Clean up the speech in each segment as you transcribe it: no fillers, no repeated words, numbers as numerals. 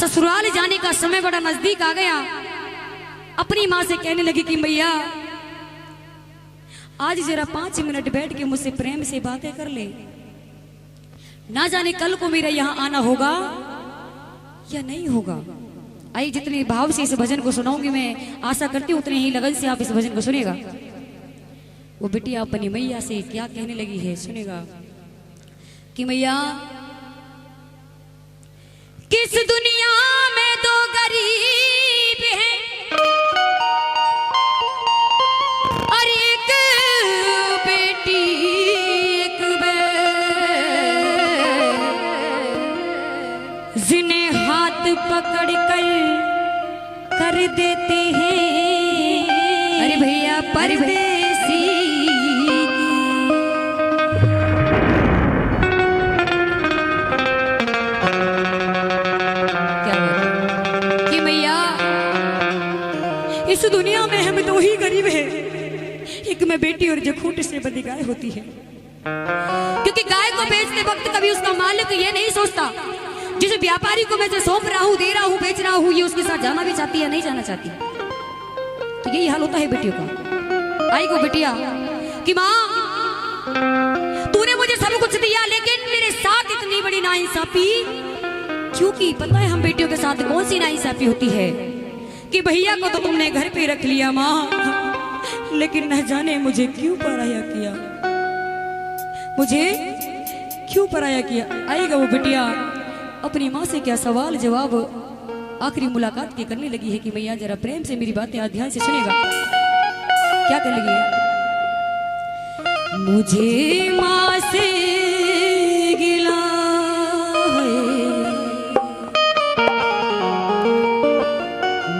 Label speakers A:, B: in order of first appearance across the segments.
A: ससुराल जाने का समय बड़ा नजदीक आ गया। अपनी माँ से कहने लगी कि मैया आज जरा 5 मिनट बैठ के मुझसे प्रेम से बातें कर ले, ना जाने कल को मेरा यहाँ आना होगा या नहीं होगा। आई जितने भाव से इस भजन को सुनाऊंगी मैं आशा करती हूँ उतने ही लगन से आप इस भजन को सुनेगा। वो बिटिया अपनी मैया से क्या कहने लगी है सुनेगा कि मैया किस दुनिया में दो गरीब हैं और एक बेटी एक जिन्हें हाथ पकड़ कर देते हैं अरे भैया परदेसी कि मैया इस दुनिया में हम दो ही गरीब हैं, एक में बेटी और जो खूंट से बंधी गाय होती है। क्योंकि गाय को बेचते वक्त कभी उसका मालिक ये नहीं सोचता जिस व्यापारी को मैं जो सौंप रहा हूँ, दे रहा हूँ, बेच रहा हूँ, ये उसके साथ जाना भी चाहती है नहीं जाना चाहती। तो यही हाल होता है बेटियों का। आई को बेटिया कि माँ तूने मुझे सब कुछ दिया लेकिन मेरे साथ इतनी बड़ी नाइंसाफी क्यों की? पता है हम बेटियों के साथ कौन सी नाइंसाफी होती है कि भैया को तो तुमने घर पे रख लिया माँ, लेकिन न जाने मुझे क्यों पराया किया, मुझे क्यों पराया किया। आएगा वो बेटिया अपनी माँ से क्या सवाल जवाब आखिरी मुलाकात की करने लगी है कि मैया जरा प्रेम से मेरी बातें ध्यान से सुनेगा। क्या करने लगी है? मुझे माँ से गिला है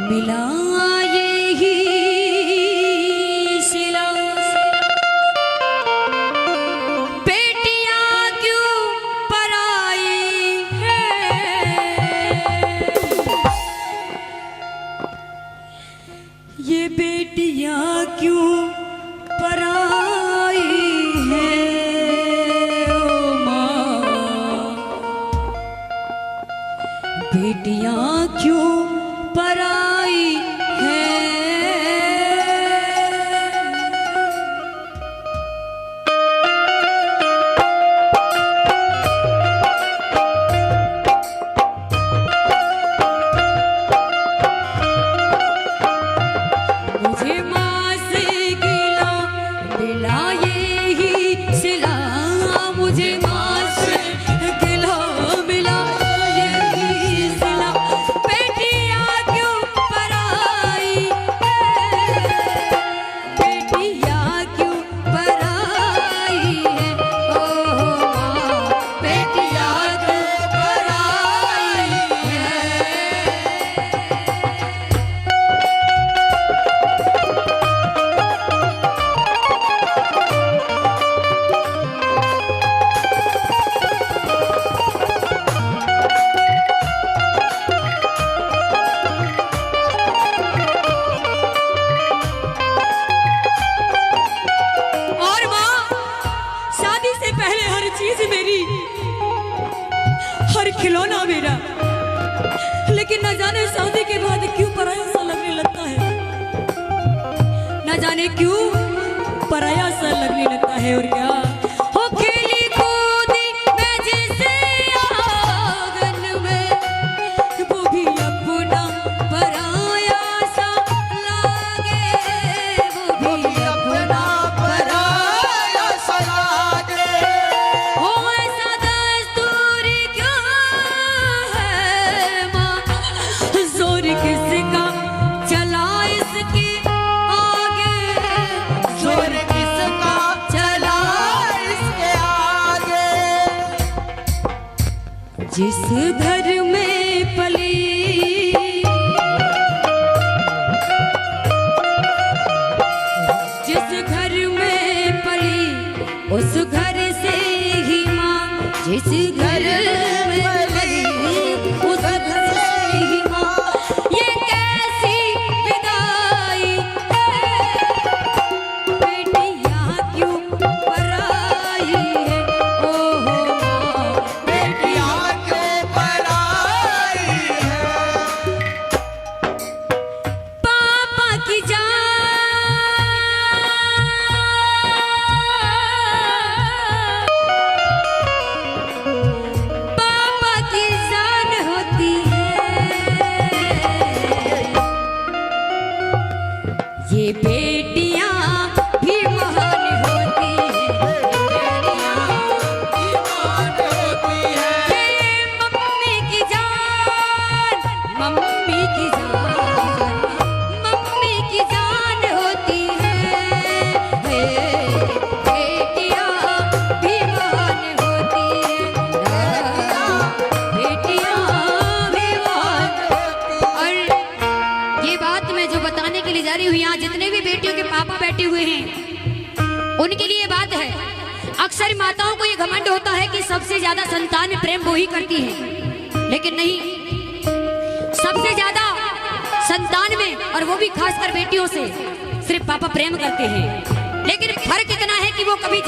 A: मिला ये ही सिला, बेटियां क्यों पराई ये बेटियां क्यों पराई हैं ओ माँ, बेटियां क्यों पराई हैं। खिलौना मेरा, लेकिन न जाने शादी के बाद क्यों पराया सा लगने लगता है, न जाने क्यों पराया सा लगने लगता है। और क्या हो खेली कूदी मैं जिसे आंगन में वो भी अपना पराया सा लागे, वो भी अपना पराया सा लागे। हो ऐसा दस्तूर क्यों है माँ, जोर किसका चला इसके आगे, जोर किसका चला इसके आगे। जिस घर में पली जिस घर में पली उस घर से ही माँ, जिस घर में पली उस घर से ही माँ। ये कैसी विदाई है, बेटियां क्यों पराई है, ओ हो माँ, बेटियां क्यों पराई ये बेटियां भी महान होती हैं, बेटियां भी महान होती हैं। ये मम्मी की जान, मम्मी की जान, मम्मी की जान होती है। बेटियां भी महान होती हैं, बेटियां भी महान होती हैं। और ये बात मैं जो बताने के लिए जा रही हूँ, यहाँ जितने भी बेटियों के पापा बैठे हुए हैं उनके लिए बात है। अक्सर माताओं को ये घमंड होता है कि सबसे ज्यादा संतान में प्रेम वो ही करती है, लेकिन नहीं, सबसे ज्यादा संतान में, और वो भी खासकर बेटियों से, सिर्फ पापा प्रेम करते हैं। लेकिन फर्क इतना है कि वो कभी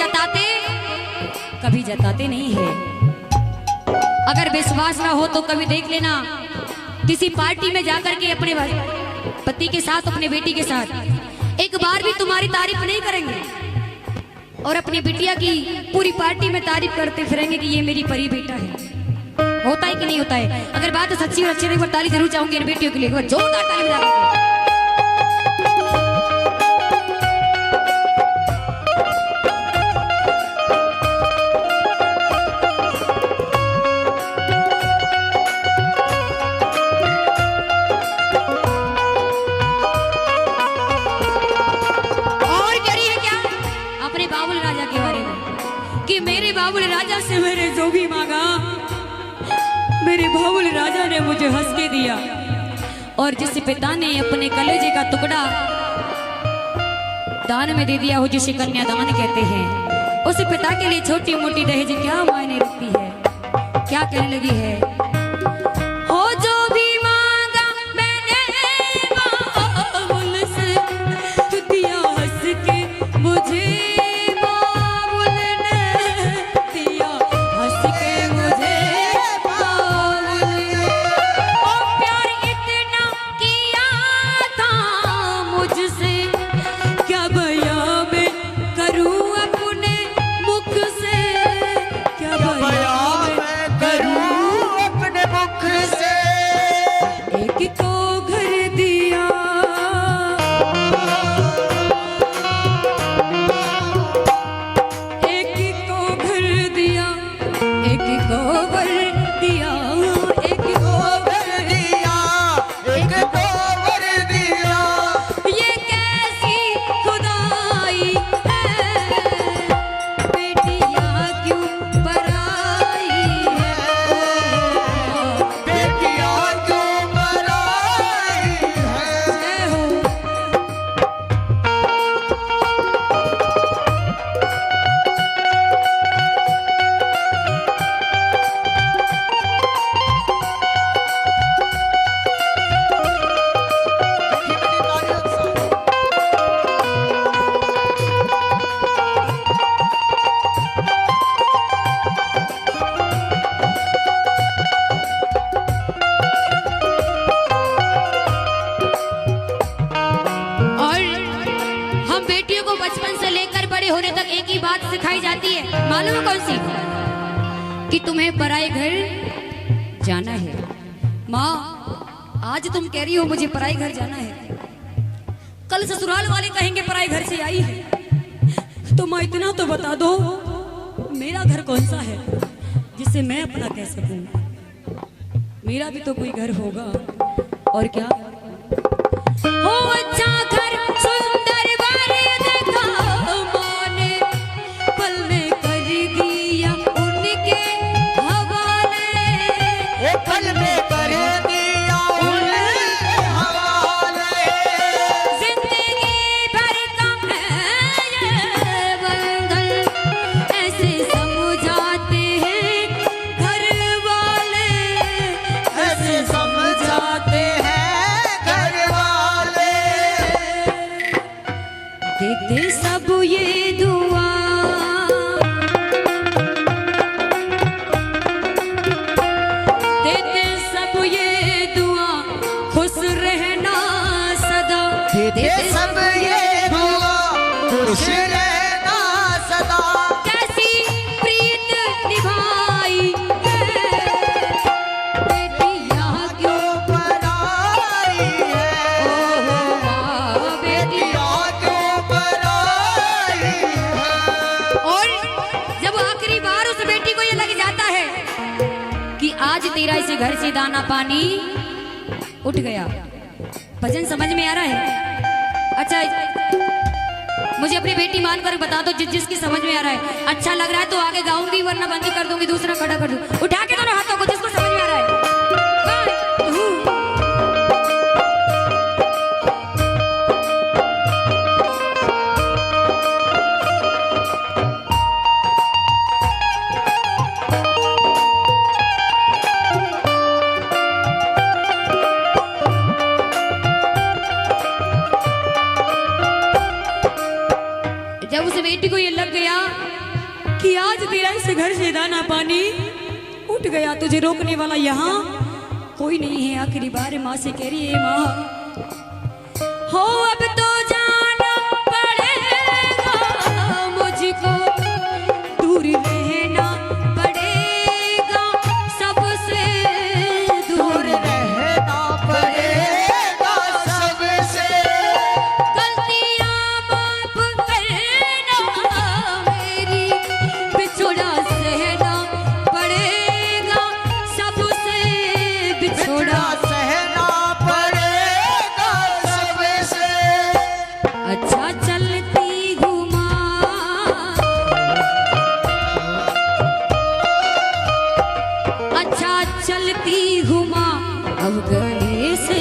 A: जताते नहीं है। अगर विश्वास ना हो तो कभी देख लेना, किसी पार्टी में जाकर के अपने पति के साथ, अपने बेटी के साथ एक बार भी तुम्हारी तारीफ नहीं करेंगे, और अपनी बिटिया की पूरी पार्टी में तारीफ करते फिरेंगे कि ये मेरी परी बेटा है। होता है कि नहीं होता है? अगर बात सच्ची और अच्छी रही, ताली जरूर चाहूंगी इन बेटियों के लिए, जोरदार ताली बजा। कि मेरे बाबुल राजा से मैंने जो भी मांगा, मेरे बाबुल राजा ने मुझे हंस के दिया। और जिस पिता ने अपने कलेजे का टुकड़ा दान में दे दिया हो, जिसे कन्यादान कहते हैं, उस पिता के लिए छोटी मोटी दहेज क्या मायने रखती है। क्या कहने लगी है, हो जो भी मांगा मैंने बाबुल से दिया हंस के मुझे, सिखाई जाती है, मालूम है कौन सी? कि तुम्हें पराए घर जाना है। माँ, आज तुम कह रही हो मुझे पराए घर जाना है, कल ससुराल वाले कहेंगे पराए घर से आई है, तो माँ इतना तो बता दो मेरा घर कौन सा है जिसे मैं अपना कह सकूं। मेरा भी तो कोई घर होगा। और क्या हो अच्छा घर सुंदर बारे देखा, माने पल में कर दिया उनके हवाले,
B: पल में कर दिया उनके हवाले।
A: जिंदगी भर का है ये बंधन, ऐसे समझाते हैं घर वाले,
B: ऐसे समझाते हैं घर वाले।
A: तेरा इस घर से दाना पानी उठ गया। भजन समझ में आ रहा है? अच्छा मुझे अपनी बेटी मानकर बता दो जिसकी समझ में आ रहा है। अच्छा लग रहा है तो आगे गाऊंगी, वरना बंद कर दूंगी, दूसरा खड़ा कर दूं। उठा के दोनों हाथों को जिसको समझ में आ रहा है। जब उस बेटी को ये लग गया कि आज तेरा इस घर से दाना पानी उठ गया, तुझे रोकने वाला यहाँ कोई नहीं है। आखिरी बार माँ से कह रही है, माँ हो अब तो जाना पड़ेगा मुझको, दूर रहना पड़ेगा सबसे, दूर
B: रहना पड़ेगा सबसे।
A: गलतियां माफ करना मेरी, बिछोड़ा सहना पड़ेगा सबसे, बिछोड़ा
B: सहना पड़ेगा सबसे।
A: अच्छा चलती हूँ माँ, अच्छा चलती हूँ माँ, अब गले से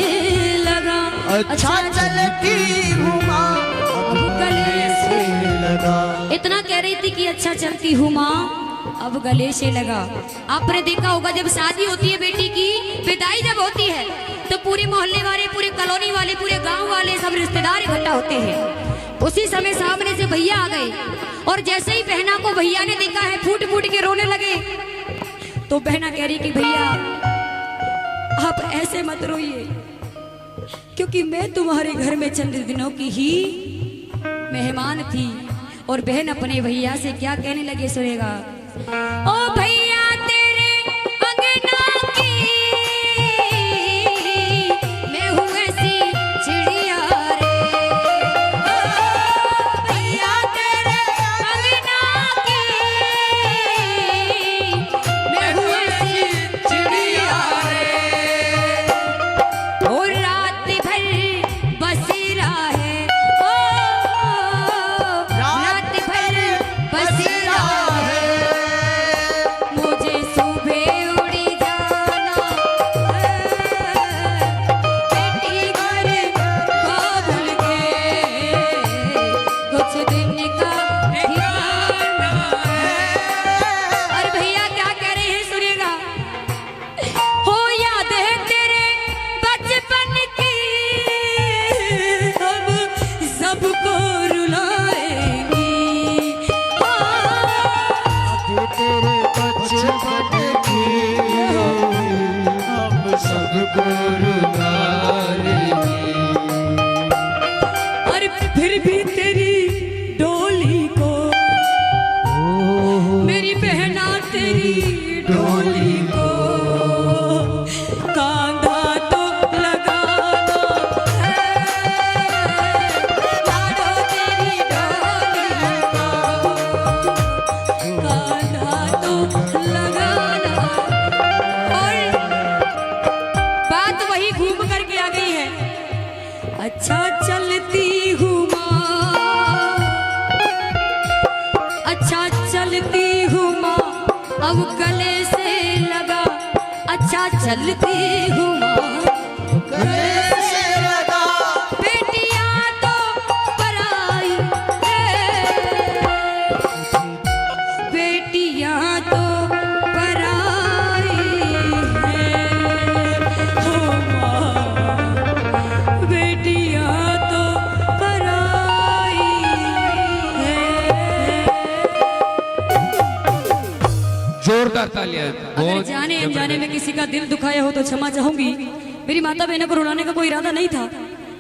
A: लगा।
B: अच्छा चलती हूँ माँ,
A: अब गले से
B: लगा।
A: इतना कह रही थी कि अच्छा चलती हूँ माँ, अब गले से लगा। आपने देखा होगा जब शादी होती है बेटी की, विदाई जब होती है तो पूरे मोहल्ले वाले, पूरे कॉलोनी वाले, पूरे गांव वाले सब रिश्तेदार इकट्ठा होते हैं। उसी समय सामने से भैया आ गए और जैसे ही बहना को भैया ने देखा है फूट फूट के रोने लगे। तो बहना कह रही कि भैया आप ऐसे मत रोइए, क्योंकि मैं तुम्हारे घर में चंद दिनों की ही मेहमान थी। और बहन अपने भैया से क्या कहने लगे सुनेगा, ओ भैया तेरे अंगना की मैं हूँ ऐसी चिड़िया रे, ओ भैया तेरे अंगना की मैं हूँ ऐसी चिड़िया रे, और रात भर बसेरा है, ओ रात भर बसेरा है, मुझे सुबह उड़ी जाना है, बेटी घर बाबुल के कुछ दिन का ठिकाना है। और भैया क्या कह रहे हैं सुनिएगा, हो याद है तेरे बचपन की, हम सबको रुलाएंगी,
B: तेरे बचपन की हम सबको रुलाएंगे।
A: और फिर भी तेरी डोली को, मेरी बहना तेरी डोली को कांधा तो लगाना है, लाडो तेरी डोली को कांधा तो लगाना। और बात वही घूम करके आ गई है, अच्छा चलती हूँ माँ, अच्छा चलती हूँ माँ, अब गले से लगा। अच्छा चलती हूँ माँ,
B: गले से लगा।
A: बेटियाँ तो पराई है, बेटियाँ तो पराई है, हो माँ बेटियाँ तो पराई है।
C: जोरदार तालियां।
A: अगर जाने अनजाने में किसी का दिल दुखाया हो तो क्षमा चाहूंगी। मेरी माता बहनों को रुलाने का कोई इरादा नहीं था।